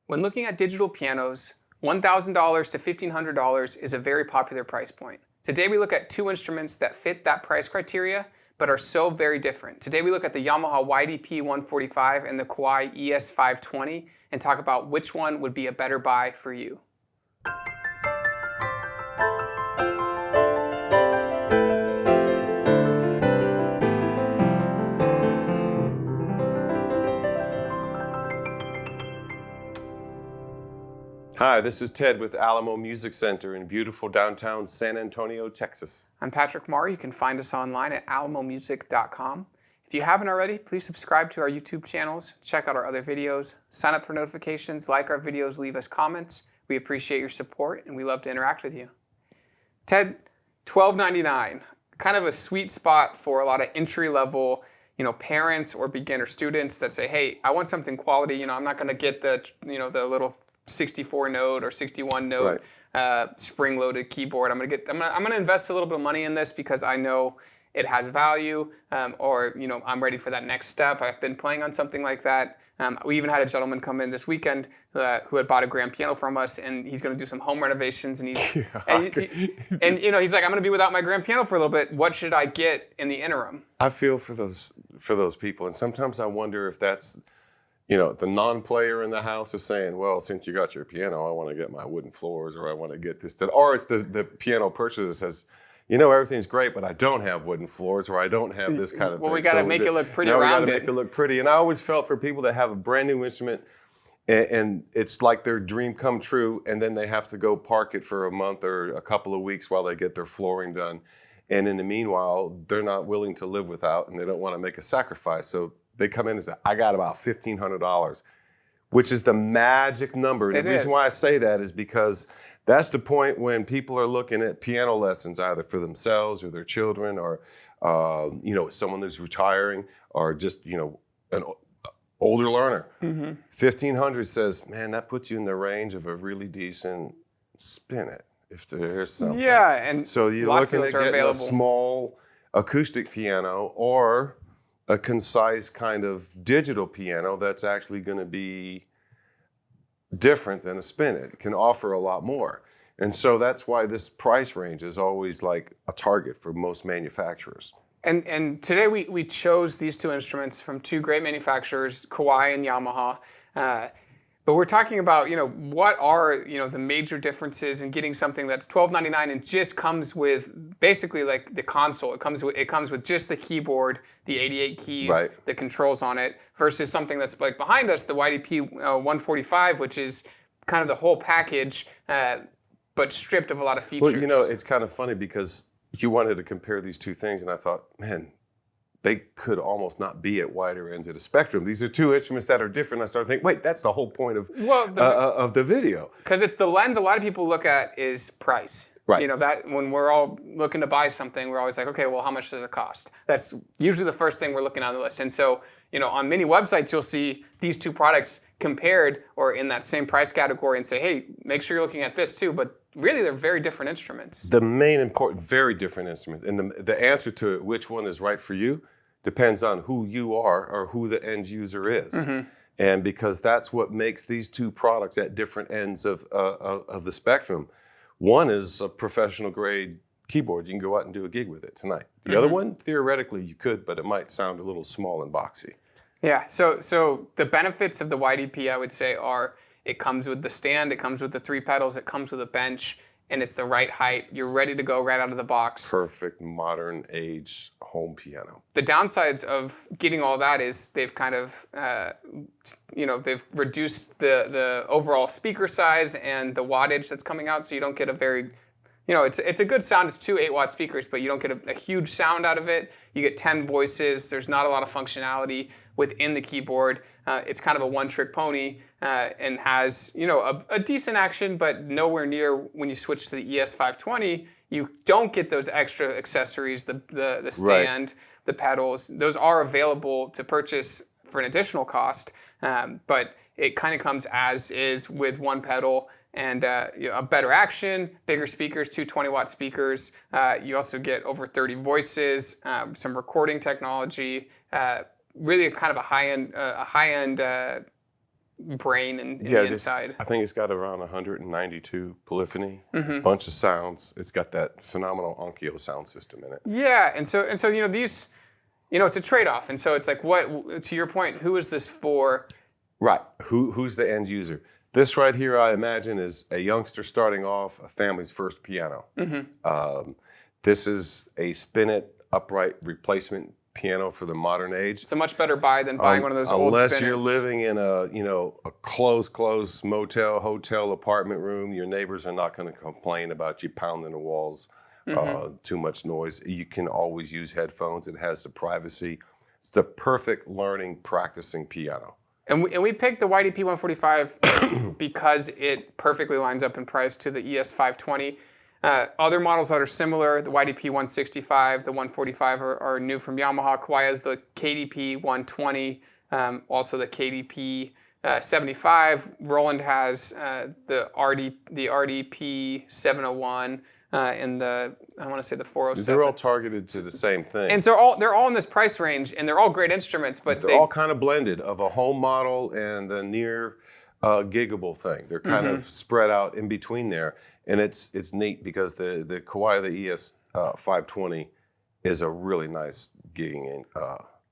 When looking at digital pianos, $1,000 to $1,500 is a very popular price point. Today we look at two instruments that fit that price criteria, but are so very different. Today we look at the Yamaha YDP-145 and the Kawai ES520 and talk about which one would be a better buy for you. Hi, this is Ted with Alamo Music Center in beautiful downtown San Antonio, Texas. I'm Patrick Marr. You can find us online at alamomusic.com. If you haven't already, please subscribe to our YouTube channels, check out our other videos, sign up for notifications, like our videos, leave us comments. We appreciate your support and we love to interact with you. Ted, $12.99, kind of a sweet spot for a lot of entry-level parents or beginner students that say, hey, I want something quality. I'm not going to get the little 64 note or 61 note spring-loaded keyboard. I'm gonna invest a little bit of money in this because I know it has value, or I'm ready for that next step. I've been playing on something like that. We even had a gentleman come in this weekend who had bought a grand piano from us, and he's going to do some home renovations. And he's he's like, I'm going to be without my grand piano for a little bit. What should I get in the interim? I feel for those people, and sometimes I wonder if that's the non-player in the house is saying, well, since you got your piano, I want to get my wooden floors, or I want to get this. Or it's the piano purchaser that says, everything's great, but I don't have wooden floors, or I don't have this kind of thing. Well, we got to make it look pretty around it. We got to make it look pretty. And I always felt for people that have a brand new instrument, and it's like their dream come true, and then they have to go park it for a month or a couple of weeks while they get their flooring done. And in the meanwhile, they're not willing to live without, and they don't want to make a sacrifice. So they come in and say, I got about $1,500, which is the magic number. And the reason why I say that is because that's the point when people are looking at piano lessons, either for themselves or their children, or someone who's retiring, or just an older learner. Mm-hmm. $1,500 says, man, that puts you in the range of a really decent spin it, if there's something. Yeah, and so you're looking at getting a small acoustic piano or a concise kind of digital piano that's actually going to be different than a spin it. It can offer a lot more. And so that's why this price range is always like a target for most manufacturers. And today we chose these two instruments from two great manufacturers, Kawai and Yamaha. But we're talking about, what are, the major differences in getting something that's $12.99 and just comes with basically like the console. It comes with just the keyboard, the 88 keys, right, the controls on it, versus something that's like behind us, the YDP-145, which is kind of the whole package, but stripped of a lot of features. Well, it's kind of funny because you wanted to compare these two things, and I thought, man, they could almost not be at wider ends of the spectrum. These are two instruments that are different. I started thinking, wait, that's the whole point of the video. Because it's the lens a lot of people look at is price. Right. That when we're all looking to buy something, we're always like, okay, well, how much does it cost? That's usually the first thing we're looking on the list. And so, on many websites, you'll see these two products compared or in that same price category and say, hey, make sure you're looking at this too. But really, they're very different instruments. The main important, very different instrument. And the answer to which one is right for you depends on who you are or who the end user is. Mm-hmm. And because that's what makes these two products at different ends of the spectrum. One is a professional grade keyboard. You can go out and do a gig with it tonight. The other one, theoretically, you could, but it might sound a little small and boxy. Yeah, so the benefits of the YDP, I would say, are it comes with the stand, it comes with the 3 pedals, it comes with a bench, and it's the right height. You're ready to go right out of the box. Perfect modern age home piano. The downsides of getting all that is they've kind of, they've reduced the overall speaker size and the wattage that's coming out, so you don't get a very, it's a good sound. It's two 8-watt speakers, but you don't get a huge sound out of it. You get 10 voices. There's not a lot of functionality within the keyboard. It's kind of a one-trick pony and has, a decent action, but nowhere near when you switch to the ES520. You don't get those extra accessories, the stand, right, the pedals. Those are available to purchase for an additional cost, but it kind of comes as is with one pedal and a better action, bigger speakers, two 20-watt speakers. You also get over 30 voices, some recording technology, really kind of a high-end brain in Yeah, the inside. I think it's got around 192 polyphony, Mm-hmm. bunch of sounds. It's got that phenomenal Onkyo sound system in it. Yeah, and so these, it's a trade-off, and so it's like, what, to your point, who is this for? Right. Who's the end user? This right here, I imagine, is a youngster starting off, a family's first piano. Mm-hmm. This is a spin-it upright replacement piano for the modern age. It's a much better buy than buying one of those old Unless spin-its. you're living in a closed motel, hotel, apartment room, your neighbors are not going to complain about you pounding the walls, too much noise. You can always use headphones. It has the privacy. It's the perfect learning, practicing piano. And we picked the YDP-145 because it perfectly lines up in price to the ES520. Other models that are similar, the YDP-165, the 145 are new from Yamaha. Kawai has the KDP-120, also the KDP-75. Roland has the RDP-701 and I want to say the 407. They're all targeted to the same thing. And so they're all in this price range, and they're all great instruments, but they're all kind of blended of a home model and a near giggable thing. They're kind of spread out in between there. And it's neat because the Kawai, the ES520 is a really nice gigging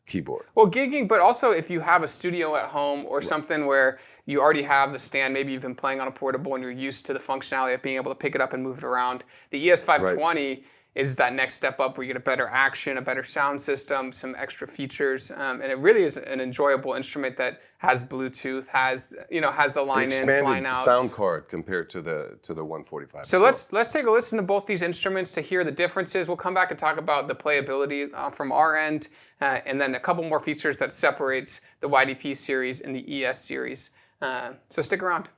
keyboard. Well, gigging, but also if you have a studio at home or something where you already have the stand, maybe you've been playing on a portable and you're used to the functionality of being able to pick it up and move it around. The ES520 is that next step up where you get a better action, a better sound system, some extra features, and it really is an enjoyable instrument that has Bluetooth, has the line-ins, line-outs. Sound card compared to the 145. So let's take a listen to both these instruments to hear the differences. We'll come back and talk about the playability from our end, and then a couple more features that separates the YDP series and the ES series. So stick around.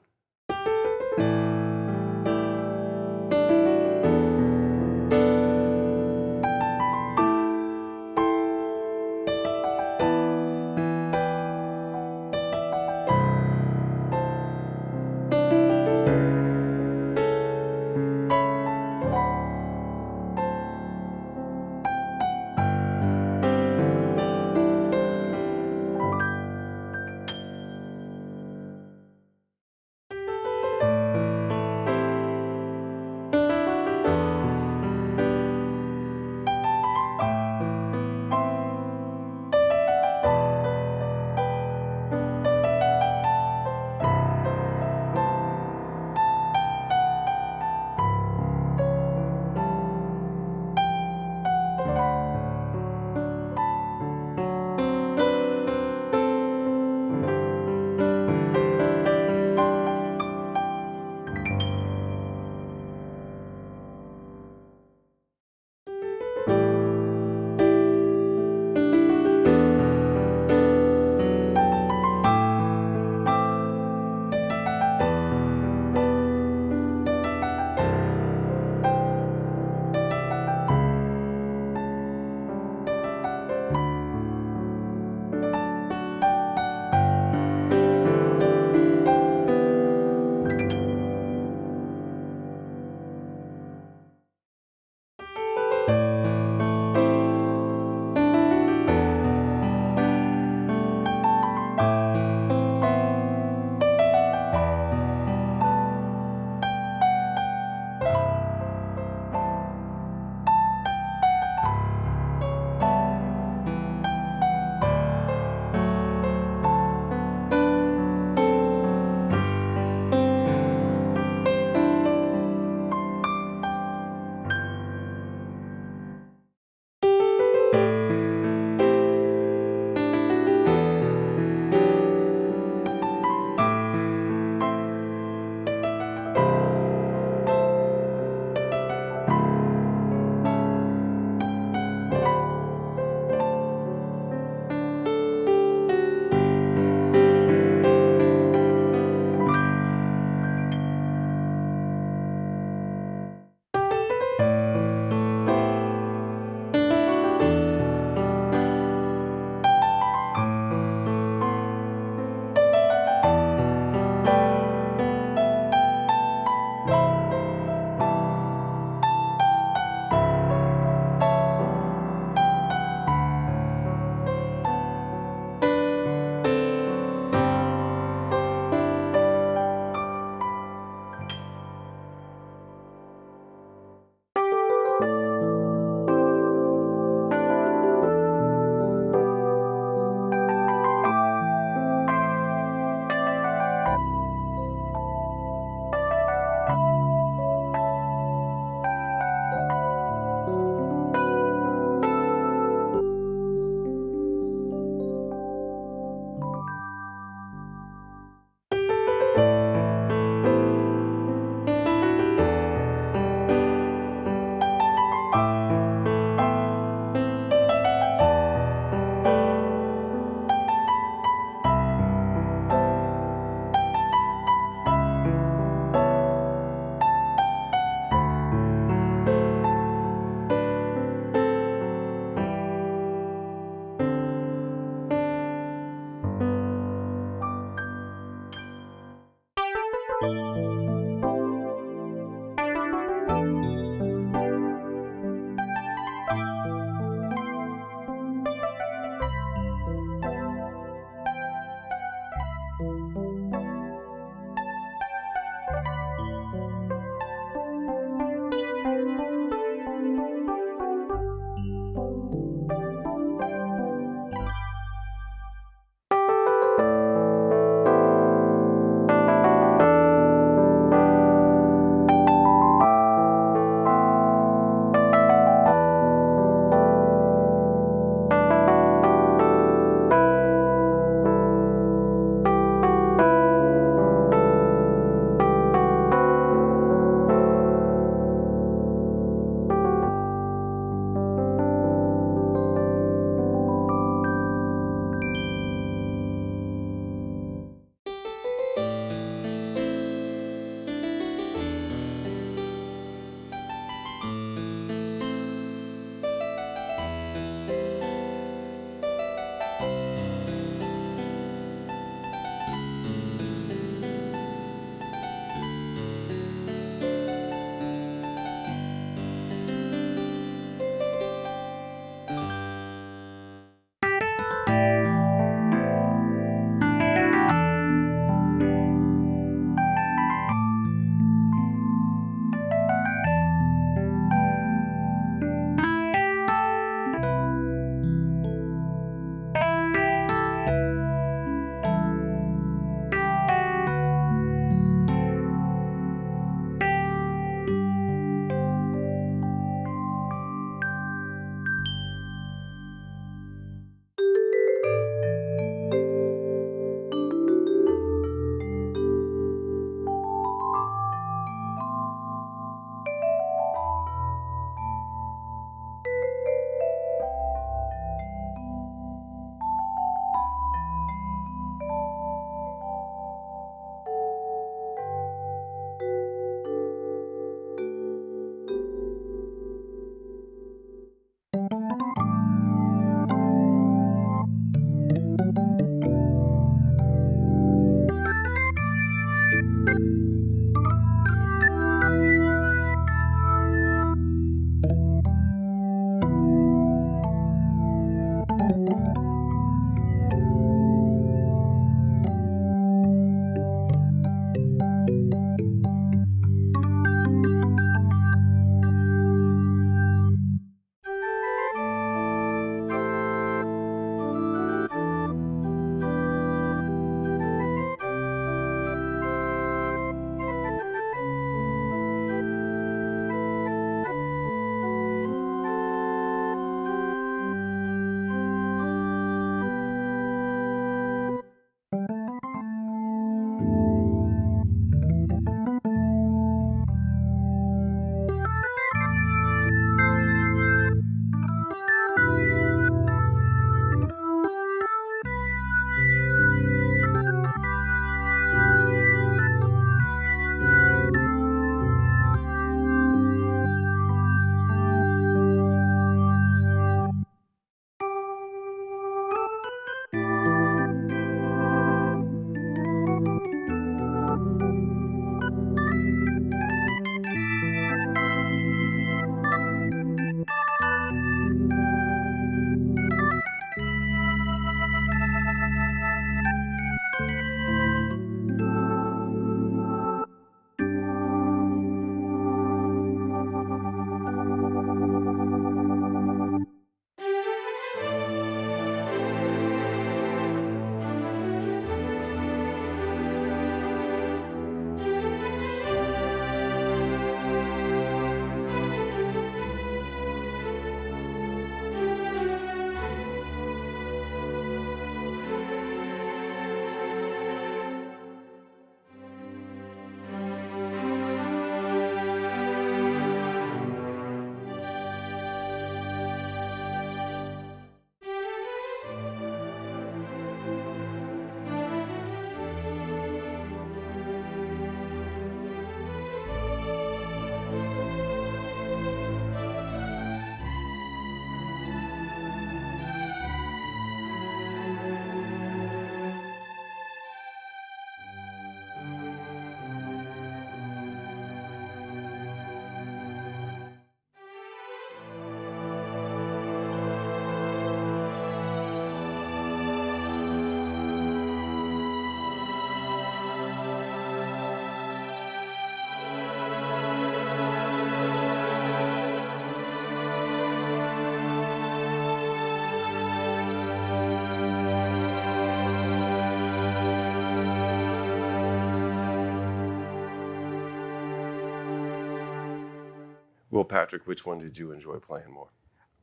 Well, Patrick, which one did you enjoy playing more?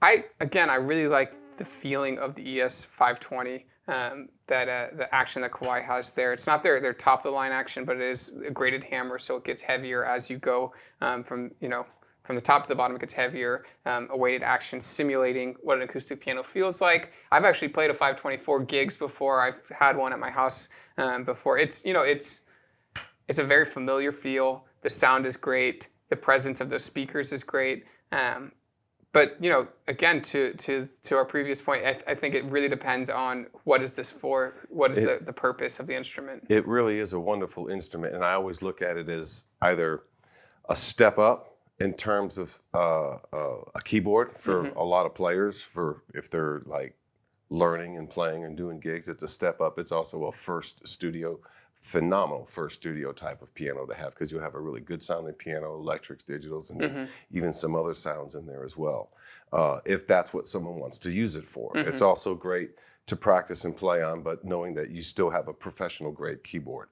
I really like the feeling of the ES520. The action that Kawai has there. It's not their top of the line action, but it is a graded hammer, so it gets heavier as you go from the top to the bottom. It gets heavier. A weighted action simulating what an acoustic piano feels like. I've actually played a 524 gigs before. I've had one at my house before. It's a very familiar feel. The sound is great. The presence of those speakers is great. But again, to our previous point, I think it really depends on what is this for? What is the purpose of the instrument? It really is a wonderful instrument, and I always look at it as either a step up in terms of a keyboard for a lot of players. For if they're like learning and playing and doing gigs, it's a step up. It's also a phenomenal first studio type of piano to have, because you'll have a really good sounding piano, electrics, digitals, and even some other sounds in there as well. If that's what someone wants to use it for. It's also great to practice and play on, but knowing that you still have a professional grade keyboard.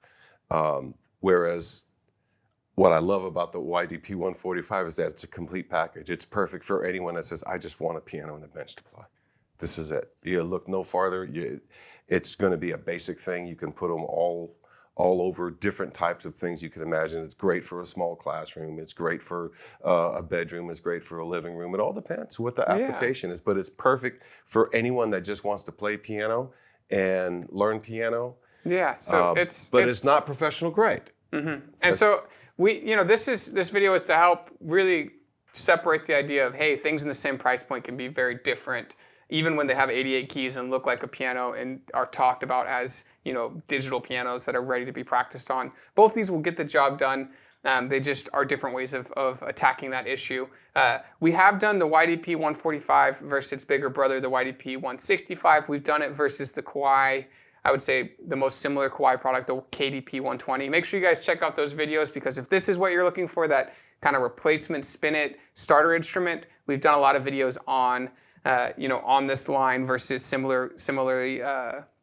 Whereas what I love about the YDP-145 is that it's a complete package. It's perfect for anyone that says, I just want a piano and a bench to play. This is it. You look no farther. It's going to be a basic thing. You can put them all over different types of things you can imagine. It's great for a small classroom. It's great for a bedroom. It's great for a living room. It all depends what the application is, but it's perfect for anyone that just wants to play piano and learn piano. Yeah, so it's not professional grade. And so this video is to help really separate the idea of, hey, things in the same price point can be very different, even when they have 88 keys and look like a piano and are talked about as digital pianos that are ready to be practiced on. Both these will get the job done. They just are different ways of attacking that issue. We have done the YDP-145 versus its bigger brother, the YDP-165. We've done it versus the Kawai, I would say the most similar Kawai product, the KDP-120. Make sure you guys check out those videos, because if this is what you're looking for, that kind of replacement spin-it starter instrument, we've done a lot of videos on on this line versus similarly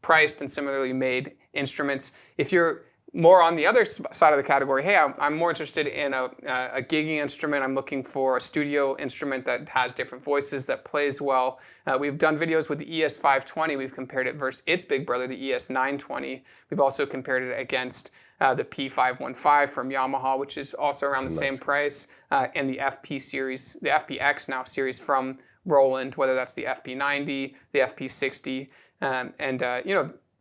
priced and similarly made instruments. If you're more on the other side of the category, hey, I'm more interested in a gigging instrument. I'm looking for a studio instrument that has different voices, that plays well. We've done videos with the ES520. We've compared it versus its big brother, the ES920. We've also compared it against the P515 from Yamaha, which is also around the same price, and the FP series, the FPX now series from Roland, whether that's the FP90, the FP60,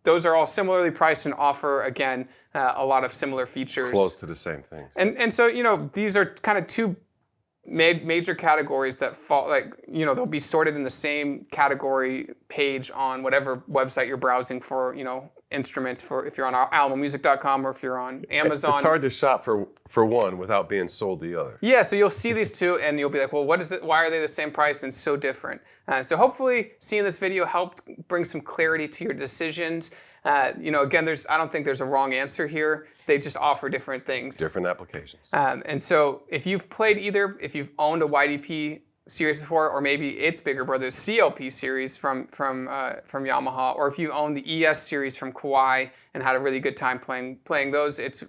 those are all similarly priced and offer, again, a lot of similar features. Close to the same things. And so, these are kind of two major categories that fall, they'll be sorted in the same category page on whatever website you're browsing for, instruments, for if you're on alamomusic.com or if you're on Amazon. It's hard to shop for one without being sold the other. Yeah, so you'll see these two and you'll be like, well, what is it? Why are they the same price and so different? So hopefully seeing this video helped bring some clarity to your decisions. Again, I don't think there's a wrong answer here. They just offer different things. Different applications. And so if you've played if you've owned a YDP series before, or maybe its bigger brother, the CLP series from Yamaha, or if you own the ES series from Kawai and had a really good time playing those, it's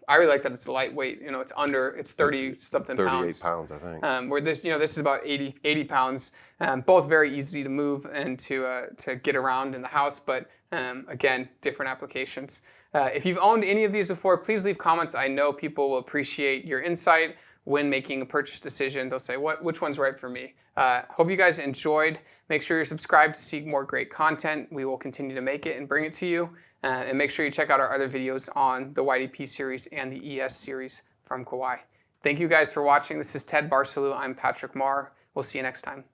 I really like that it's lightweight. It's 30 something 38 pounds, I think. Where this is about 80 pounds. Both very easy to move and to get around in the house, but again, different applications. If you've owned any of these before, please leave comments. I know people will appreciate your insight when making a purchase decision. They'll say, which one's right for me? Hope you guys enjoyed. Make sure you're subscribed to see more great content. We will continue to make it and bring it to you. And make sure you check out our other videos on the YDP series and the ES series from Kawai. Thank you guys for watching. This is Ted Barcelou. I'm Patrick Marr. We'll see you next time.